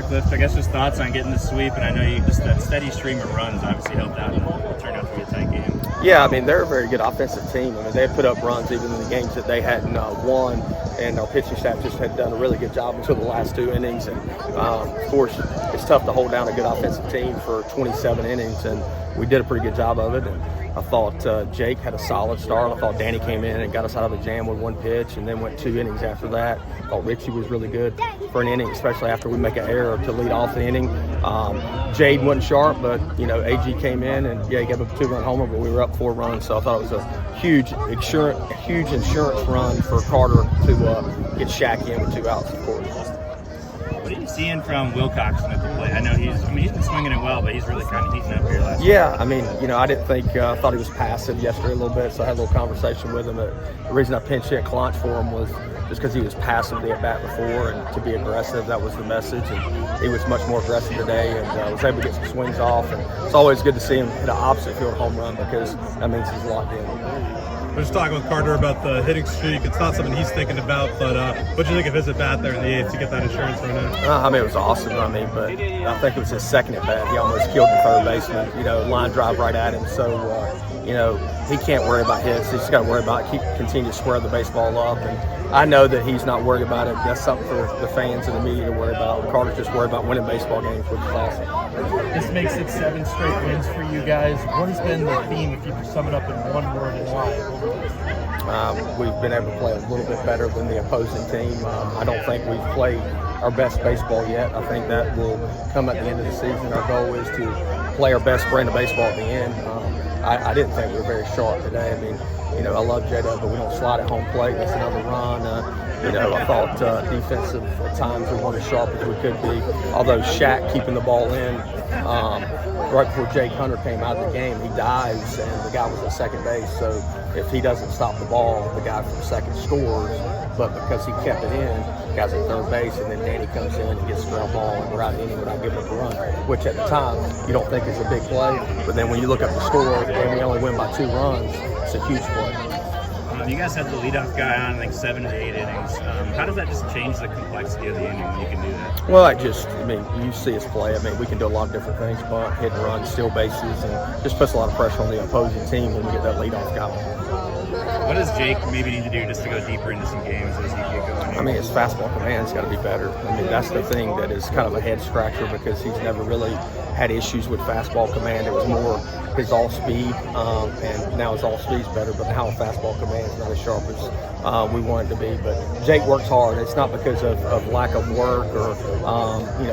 right, Cliff, I guess just thoughts on getting the sweep, and I know you just that steady stream of runs obviously helped out and it turned out to be a tight game. Yeah, I mean, they're a very good offensive team. I mean, they put up runs even in the games that they hadn't won, and our pitching staff just had done a really good job until the last 2 innings. And, of course, it's tough to hold down a good offensive team for 27 innings, and we did a pretty good job of it. And I thought Jake had a solid start. I thought Danny came in and got us out of a jam with 1 pitch and then went 2 innings after that. I thought Richie was really good for an inning, especially after we make an error to lead off the inning. Jade wasn't sharp, but, AG came in and, he gave up a 2-run homer, but we were up 4 runs. So I thought it was a huge insurance run for Carter to get Shaq in with 2 outs, of course. What are you seeing from Wilcoxon at the plate? I know he's been swinging it well, but he's really kind of heating up here last Yeah, I mean, I didn't think, I thought he was passive yesterday a little bit, so I had a little conversation with him. The reason I pinch hit Clonch for him was just because he was passive the at-bat before, and to be aggressive, that was the message. And he was much more aggressive today, and was able to get some swings off. And it's always good to see him hit an opposite field home run because that means he's locked in. We're just talking with Carter about the hitting streak. It's not something he's thinking about, but what do you think of his at-bat there in the 8th to get that insurance run in? It was awesome. But I think it was his second at-bat. He almost killed the third baseman, line drive right at him. So, he can't worry about hits. He's got to worry about continue to square the baseball up. And I know that he's not worried about it. That's something for the fans and the media to worry about. Carter's just worried about winning baseball games, which is awesome. This makes it 7 straight wins for you guys. What has been the theme, if you could sum it up in one word, and why? We've been able to play a little bit better than the opposing team. I don't think we've played our best baseball yet. I think that will come at the end of the season. Our goal is to play our best brand of baseball at the end. I didn't think we were very sharp today. I love J-Dub, but we don't slide at home plate. That's another run. I thought defensive at times we weren't as sharp as we could be. Although Shaq keeping the ball in, right before Jake Hunter came out of the game, he dives, and the guy was at second base. So if he doesn't stop the ball, the guy from second scores. But because he kept it in, the guy's at third base, and then Danny comes in and gets a ground ball, and we're out of the inning without giving up a run, which at the time you don't think is a big play. But then when you look up the score and we only win by 2 runs, it's a huge play. You guys had the leadoff guy on, I think, 7 to 8 innings. How does that just change the complexity of the inning when you can do that? Well, you see us play. We can do a lot of different things, bunt, hit and run, steal bases, and just puts a lot of pressure on the opposing team when we get that leadoff guy. What does Jake maybe need to do just to go deeper into some games as he get going? His fastball command's got to be better. That's the thing that is kind of a head scratcher because he's never really had issues with fastball command. It was more his off-speed, and now his off-speed's better, but now fastball command is not as sharp as we want it to be. But Jake works hard. It's not because of lack of work or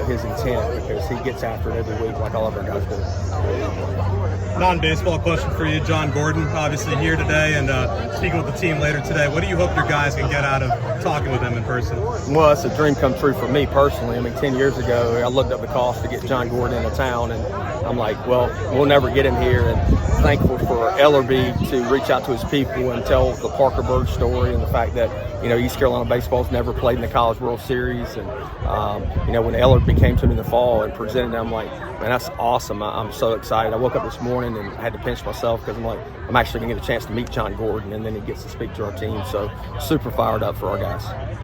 his intent, because he gets after it every week like all of our guys do. Non-baseball question for you, John Gordon, obviously here today and speaking with the team later today. What do you hope your guys can get out of talking with them in person? Well, it's a dream come true for me personally. 10 years ago, I looked up the cost to get John Gordon into town, and I'm like, well, we'll never get him here. And thankful for Ellerby to reach out to his people and tell the Parker Bird story and the fact that, East Carolina baseball's never played in the College World Series. And, when Ellerby came to me in the fall and presented it, I'm like, man, that's awesome. I'm so excited. I woke up this morning and had to pinch myself because I'm like, I'm actually going to get a chance to meet John Gordon, and then he gets to speak to our team. So super fired up for our guys.